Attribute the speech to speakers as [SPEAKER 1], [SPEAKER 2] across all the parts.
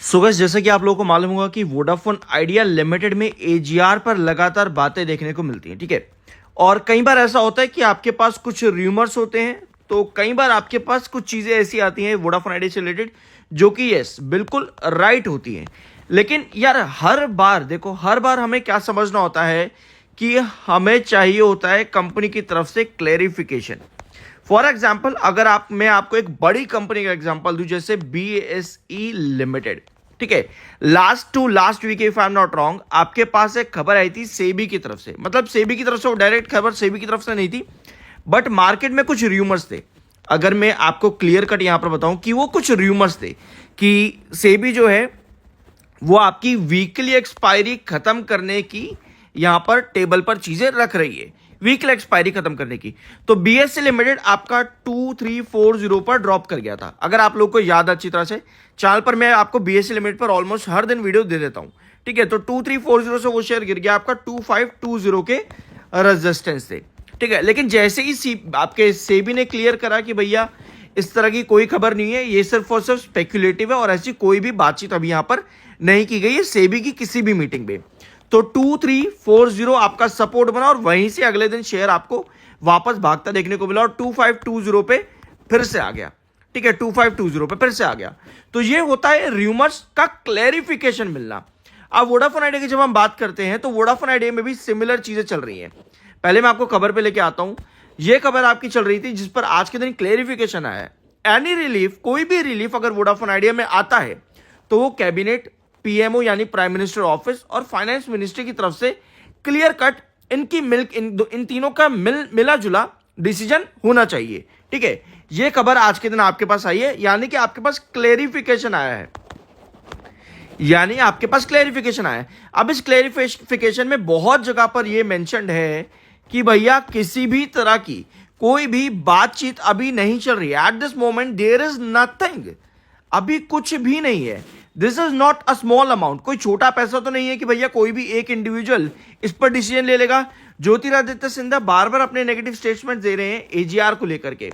[SPEAKER 1] So guys, जैसा कि आप लोगों को मालूम होगा कि वोडाफोन आइडिया लिमिटेड में एजीआर पर लगातार बातें देखने को मिलती हैं, ठीक है। और कई बार ऐसा होता है कि आपके पास कुछ र्यूमर्स होते हैं, तो कई बार आपके पास कुछ चीज़ें ऐसी आती हैं वोडाफोन आइडिया से रिलेटेड जो कि यस बिल्कुल राइट होती हैं। लेकिन यार हर बार देखो, हर बार हमें क्या समझना होता है कि हमें चाहिए होता है कंपनी की तरफ से क्लेरिफिकेशन। फॉर एग्जाम्पल, अगर मैं आपको एक बड़ी कंपनी का एग्जाम्पल दूं, जैसे BSE लिमिटेड, ठीक है। Last week if I am not wrong, आपके पास एक खबर आई थी सेबी की तरफ से, मतलब सेबी की तरफ से, वो डायरेक्ट खबर सेबी की तरफ से नहीं थी, बट मार्केट में कुछ र्यूमर्स थे। अगर मैं आपको क्लियर कट यहां पर बताऊं कि वो कुछ र्यूमर्स थे कि सेबी जो है वो आपकी वीकली एक्सपायरी खत्म करने की यहां पर टेबल पर चीजें रख रही है, वीकली एक्सपायरी खत्म करने की। तो BSE लिमिटेड आपका 2340 पर ड्रॉप कर गया था। अगर आप लोग को याद अच्छी तरह से, चैनल पर मैं आपको BSE लिमिटेड पर ऑलमोस्ट हर दिन वीडियो दे देता हूं, ठीक है। तो 2340 से वो शेयर गिर गया आपका 2520 के रेजिस्टेंस से, ठीक है। लेकिन जैसे ही आपके सेबी ने क्लियर करा कि भैया इस तरह की कोई खबर नहीं है, ये सिर्फ और सिर्फ स्पेक्युलेटिव है और ऐसी कोई भी बातचीत अभी यहां पर नहीं की गई है सेबी की किसी भी मीटिंग में, तो 2340 आपका सपोर्ट बना और वहीं से अगले दिन शेयर आपको वापस भागता देखने को मिला और 2520 पे फिर से आ गया, ठीक है। 2520 पे फिर से आ गया। तो ये होता है र्यूमर्स का क्लैरिफिकेशन मिलना। अब वोडाफोन आइडिया की जब हम बात करते हैं तो वोडाफोन आइडिया में भी सिमिलर चीजें चल रही हैं। पहले मैं आपको खबर पे लेके आता हूं। यह खबर आपकी चल रही थी जिस पर आज के दिन क्लैरिफिकेशन आया है। एनी रिलीफ, कोई भी रिलीफ अगर वोडाफोन आइडिया में आता है तो वो कैबिनेट, PMO यानी प्राइम मिनिस्टर ऑफिस और फाइनेंस मिनिस्ट्री की तरफ से क्लियर कट इन तीनों का मिला जुला डिसीजन होना चाहिए, ठीक है। यह खबर आज के दिन आपके पास आई है, यानी कि आपके पास क्लेरिफिकेशन आया है, यानी आपके पास क्लेरिफिकेशन आया है। अब इस क्लेरिफिकेशन में बहुत जगह पर यह मेंशन्ड है कि भैया किसी भी तरह की कोई भी बातचीत अभी नहीं चल रही है। At this moment there is nothing, अभी कुछ भी नहीं है। This is not a small amount, कोई छोटा पैसा तो नहीं है कि भैया कोई भी एक इंडिविजुअल इस पर डिसीजन ले लेगा। ज्योतिरादित्य सिंधिया बार बार अपने नेगेटिव स्टेटमेंट दे रहे हैं एजीआर को लेकर के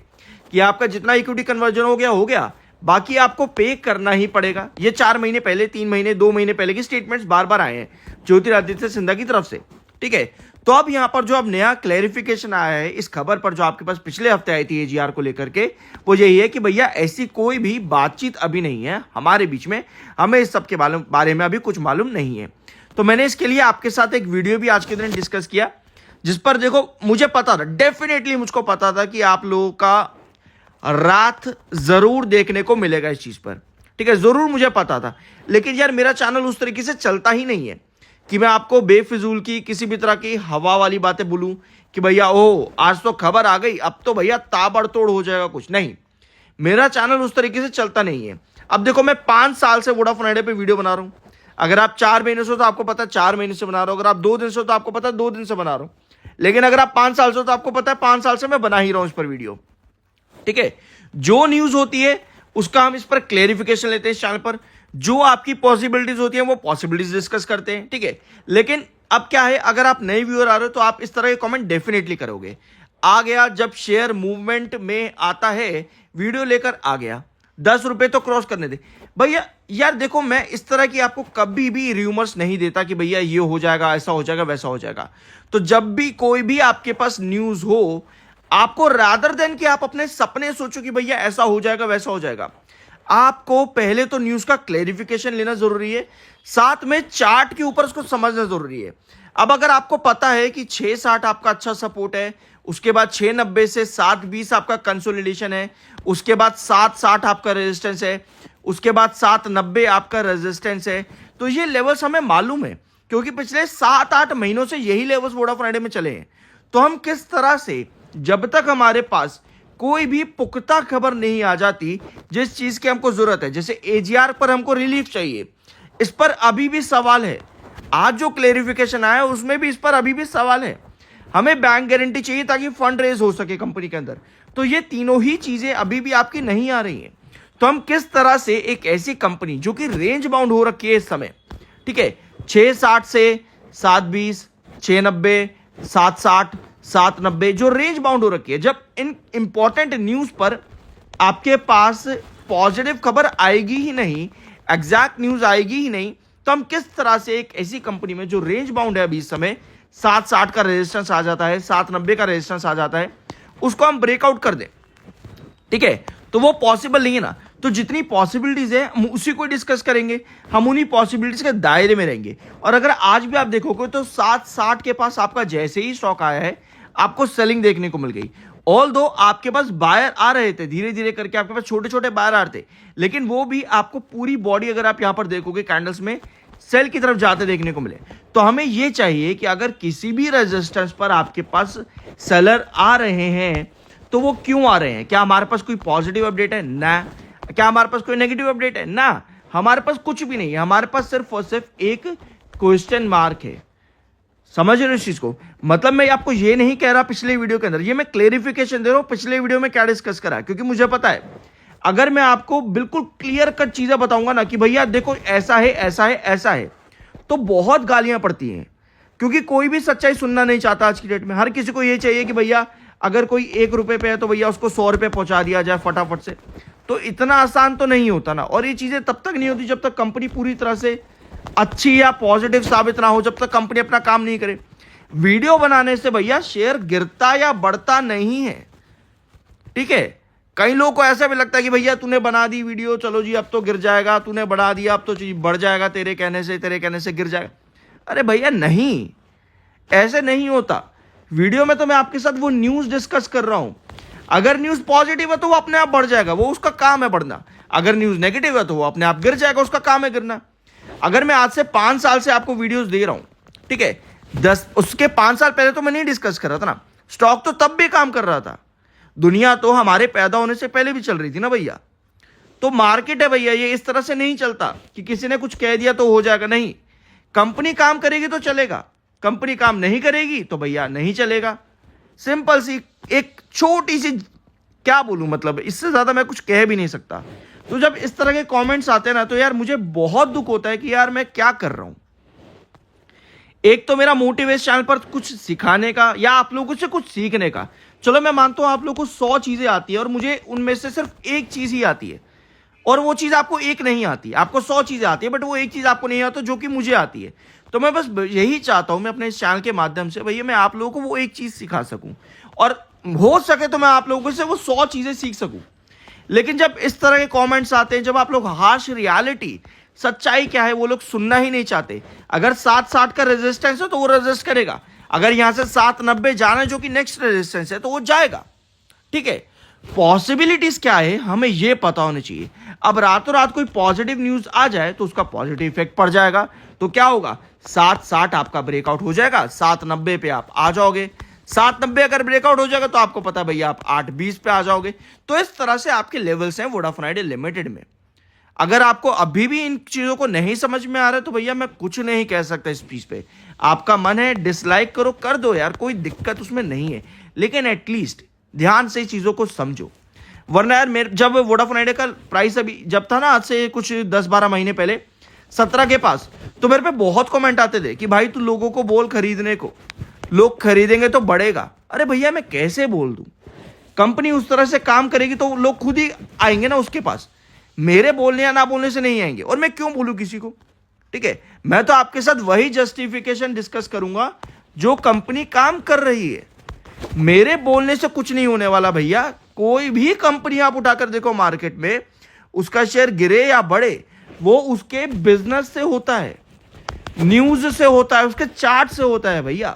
[SPEAKER 1] कि आपका जितना इक्विटी कन्वर्जन हो गया, बाकी आपको पे करना ही पड़ेगा। ये 4 महीने पहले, 3 महीने, 2 महीने पहले की स्टेटमेंट्स बार बार आए हैं ज्योतिरादित्य सिंधिया की तरफ से, ठीक है। तो अब यहां पर जो अब नया क्लैरिफिकेशन आया है इस खबर पर, जो आपके पास पिछले हफ्ते आई थी एजीआर को लेकर के, वो यही है कि भैया ऐसी कोई भी बातचीत अभी नहीं है हमारे बीच में, हमें इस सब के बारे में अभी कुछ मालूम नहीं है। तो मैंने इसके लिए आपके साथ एक वीडियो भी आज के दिन डिस्कस किया, जिस पर देखो मुझे पता था, डेफिनेटली मुझको पता था कि आप लोगों का रात जरूर देखने को मिलेगा इस चीज पर, ठीक है, जरूर मुझे पता था। लेकिन यार मेरा चैनल उस तरीके से चलता ही नहीं है कि मैं आपको बेफिजूल की किसी भी तरह की हवा वाली बातें बोलूं कि भैया ओ आज तो खबर आ गई, अब तो भैया ताबड़तोड़ हो जाएगा कुछ नहीं। मेरा चैनल उस तरीके से चलता नहीं है। अब देखो, मैं 5 साल से वोडाफोन आइडिया पे वीडियो बना रहा हूं। अगर आप 4 महीने से हो तो आपको पता है 4 महीने से बना रहा हूं, अगर आप 2 दिन से हो तो आपको पता है 2 दिन से बना रहा हूं, लेकिन अगर आप 5 साल से हो तो आपको पता है 5 साल से मैं बना ही रहा हूं इस पर वीडियो, ठीक है। जो न्यूज होती है उसका हम इस पर क्लेरिफिकेशन लेते हैं इस चैनल पर, जो आपकी पॉसिबिलिटीज होती है वो पॉसिबिलिटीज डिस्कस करते हैं, ठीक है। लेकिन अब क्या है, अगर आप नए व्यूअर आ रहे हो तो आप इस तरह के कमेंट डेफिनेटली करोगे। आ गया जब शेयर मूवमेंट में आता है, वीडियो लेकर आ गया, 10 रुपए तो क्रॉस करने दे भैया। यार देखो, मैं इस तरह की आपको कभी भी र्यूमर्स नहीं देता कि भैया ये हो जाएगा, ऐसा हो जाएगा, वैसा हो जाएगा। तो जब भी कोई भी आपके पास न्यूज हो, आपको रादर देन कि आप अपने सपने सोचो कि भैया ऐसा हो जाएगा, वैसा हो जाएगा, आपको पहले तो न्यूज का क्लेरिफिकेशन लेना जरूरी है, साथ में चार्ट के ऊपर उसको समझना जरूरी है। अब अगर आपको पता है कि 660 आपका अच्छा सपोर्ट है, उसके बाद 690 से 720 आपका कंसोलिडेशन है, उसके बाद 760 आपका रेजिस्टेंस है, उसके बाद 790 आपका रेजिस्टेंस है, तो ये लेवल्स हमें मालूम है क्योंकि पिछले 7-8 महीनों से यही लेवल्स वोडाफोन आइडिया में चले हैं। तो हम किस तरह से, जब तक हमारे पास कोई भी पुख्ता खबर नहीं आ जाती जिस चीज की हमको जरूरत है, जैसे एजीआर पर हमको रिलीफ चाहिए, इस पर अभी भी सवाल है। आज जो क्लेरिफिकेशन आया उसमें भी इस पर अभी भी सवाल है। हमें बैंक गारंटी चाहिए ताकि फंड रेज हो सके कंपनी के अंदर, तो ये तीनों ही चीजें अभी भी आपकी नहीं आ रही हैं। तो हम किस तरह से एक ऐसी कंपनी जो कि रेंज बाउंड हो रखी है इस समय, ठीक है, 660 से 720, 690, 760, 790 जो रेंज बाउंड हो रखी है, जब इन इंपॉर्टेंट न्यूज पर आपके पास पॉजिटिव खबर आएगी ही नहीं, एग्जैक्ट न्यूज आएगी ही नहीं, तो हम किस तरह से एक ऐसी कंपनी में जो रेंज बाउंड है अभी इस समय 760 का रेजिस्टेंस आ जाता है, 790 का रेजिस्टेंस आ जाता है, उसको हम ब्रेकआउट कर दें, ठीक है, तो वो पॉसिबल नहीं है ना। तो जितनी पॉसिबिलिटीज है हम उसी को डिस्कस करेंगे, हम उन्हीं पॉसिबिलिटीज के दायरे में रहेंगे। और अगर आज भी आप देखोगे तो 760 के पास आपका जैसे ही स्टॉक आया है आपको सेलिंग देखने को मिल गई। ऑल दो आपके पास बायर आ रहे थे, धीरे धीरे करके आपके पास छोटे छोटे बायर आ रहे थे, लेकिन वो भी आपको पूरी बॉडी अगर आप यहां पर देखोगे कैंडल्स में सेल की तरफ जाते देखने को मिले। तो हमें यह चाहिए कि अगर किसी भी रेजिस्टेंस पर आपके पास सेलर आ रहे हैं तो वो क्यों आ रहे हैं, क्या हमारे पास कोई पॉजिटिव अपडेट है ना, क्या हमारे पास कोई नेगेटिव अपडेट है ना, हमारे पास कुछ भी नहीं है, हमारे पास सिर्फ और सिर्फ एक क्वेश्चन मार्क है। समझ रहे हो इस चीज को? मतलब मैं आपको ये नहीं कह रहा पिछले वीडियो के अंदर, ये मैं क्लेरिफिकेशन दे रहा हूं पिछले वीडियो में क्या डिस्कस करा, क्योंकि मुझे पता है अगर मैं आपको बिल्कुल क्लियर कट चीजें बताऊंगा ना कि भैया देखो ऐसा है ऐसा है ऐसा है, तो बहुत गालियां पड़ती हैं, क्योंकि कोई भी सच्चाई सुनना नहीं चाहता आज की डेट में। हर किसी को ये चाहिए कि भैया अगर कोई 1 रुपए पे है तो भैया उसको 100 रुपए पहुंचा दिया जाए फटाफट से। तो इतना आसान तो नहीं होता ना, और ये चीजें तब तक नहीं होती जब तक कंपनी पूरी तरह से अच्छी या पॉजिटिव साबित ना हो, जब तक कंपनी अपना काम नहीं करे। वीडियो बनाने से भैया शेयर गिरता या बढ़ता नहीं है, ठीक है। कई लोगों को ऐसा भी लगता है कि भैया तूने बना दी वीडियो, चलो जी अब तो गिर जाएगा, तूने बढ़ा दिया अब तो बढ़ जाएगा, तेरे कहने से गिर जाएगा। अरे भैया नहीं, ऐसे नहीं होता। वीडियो में तो मैं आपके साथ वो न्यूज डिस्कस कर रहा हूं। अगर न्यूज पॉजिटिव है तो वो अपने आप बढ़ जाएगा, वो उसका काम है बढ़ना। अगर न्यूज नेगेटिव है तो वो अपने आप गिर जाएगा, उसका काम है गिरना। अगर मैं आज से 5 साल से आपको वीडियोस दे रहा हूं, ठीक है, 10 उसके 5 साल पहले तो मैं नहीं डिस्कस कर रहा था ना, स्टॉक तो तब भी काम कर रहा था, दुनिया तो हमारे पैदा होने से पहले भी चल रही थी ना भैया। तो मार्केट है भैया, ये इस तरह से नहीं चलता कि किसी ने कुछ कह दिया तो हो जाएगा, नहीं। कंपनी काम करेगी तो चलेगा, कंपनी काम नहीं करेगी तो भैया नहीं चलेगा। सिंपल सी एक छोटी सी, क्या बोलूं, मतलब इससे ज्यादा मैं कुछ कह भी नहीं सकता। तो जब इस तरह के कमेंट्स आते हैं ना तो यार मुझे बहुत दुख होता है कि यार मैं क्या कर रहा हूं। एक तो मेरा मोटिवेशन चैनल पर कुछ सिखाने का या आप लोगों से कुछ सीखने का, चलो मैं मानता हूं आप लोगों को 100 चीजें आती है और मुझे उनमें से सिर्फ एक चीज ही आती है, और वो चीज आपको एक नहीं आती। आपको 100 चीजें आती है बट वो एक चीज आपको नहीं आती जो कि मुझे आती है। तो मैं बस यही चाहता हूं मैं अपने इस चैनल के माध्यम से भैया मैं आप लोगों को वो एक चीज सिखा सकूं, और हो सके तो मैं आप लोगों से वो 100 चीजें सीख सकूं। लेकिन जब इस तरह के कमेंट्स आते हैं, जब आप लोग हार्श रियलिटी, सच्चाई क्या है वो लोग सुनना ही नहीं चाहते। अगर 760 का रेजिस्टेंस है तो वो रेजिस्ट करेगा, अगर यहां से 790 जाना है जो कि नेक्स्ट रेजिस्टेंस है तो वो जाएगा, ठीक है। पॉसिबिलिटीज क्या है हमें ये पता होनी चाहिए। अब रातों रात कोई पॉजिटिव न्यूज आ जाए तो उसका पॉजिटिव इफेक्ट पड़ जाएगा, तो क्या होगा, 760 आपका ब्रेकआउट हो जाएगा, 790 पे आप आ जाओगे। 790 अगर ब्रेकआउट हो जाएगा तो आपको पता भैया आप 820 पे आ जाओगे। तो इस तरह से आपके लेवल्स हैं वोडाफोन आइडिया लिमिटेड में। अगर आपको अभी भी इन चीजों को नहीं समझ में आ रहा है तो भैया मैं कुछ नहीं कह सकता इस चीज पे। आपका मन है डिसलाइक करो, कर दो यार, कोई दिक्कत उसमें नहीं है, लेकिन एटलीस्ट ध्यान से चीजों को समझो। वरना यार मेरे जब वोडाफोन आइडिया का प्राइस अभी जब था ना, आज से कुछ 10-12 महीने पहले 17 के पास, तो मेरे पे बहुत कमेंट आते थे कि भाई तू लोगों को बोल खरीदने को, लोग खरीदेंगे तो बढ़ेगा। अरे भैया मैं कैसे बोल दूं, कंपनी उस तरह से काम करेगी तो लोग खुद ही आएंगे ना उसके पास, मेरे बोलने या ना बोलने से नहीं आएंगे। और मैं क्यों बोलूं किसी को, ठीक है। मैं तो आपके साथ वही जस्टिफिकेशन डिस्कस करूंगा जो कंपनी काम कर रही है। मेरे बोलने से कुछ नहीं होने वाला भैया। कोई भी कंपनी आप उठाकर देखो मार्केट में, उसका शेयर गिरे या बढ़े वो उसके बिजनेस से होता है, न्यूज से होता है, उसके चार्ट से होता है भैया।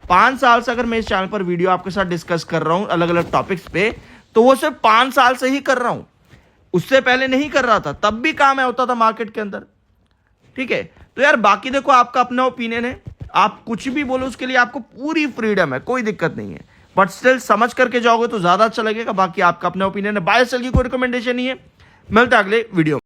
[SPEAKER 1] 5 साल से अगर मैं इस चैनल पर वीडियो आपके साथ डिस्कस कर रहा हूं अलग अलग टॉपिक्स पे, तो वो सिर्फ 5 साल से ही कर रहा हूं, उससे पहले नहीं कर रहा था, तब भी काम होता था मार्केट के अंदर, ठीक है। तो यार बाकी देखो आपका अपना ओपिनियन है, आप कुछ भी बोलो उसके लिए आपको पूरी फ्रीडम है, कोई दिक्कत नहीं है, बट स्टिल समझ करके जाओगे तो ज्यादा अच्छा लगेगा। बाकी आपका अपना ओपिनियन है, बाय सेल की कोई रिकमेंडेशन नहीं है। मिलता है अगले वीडियो।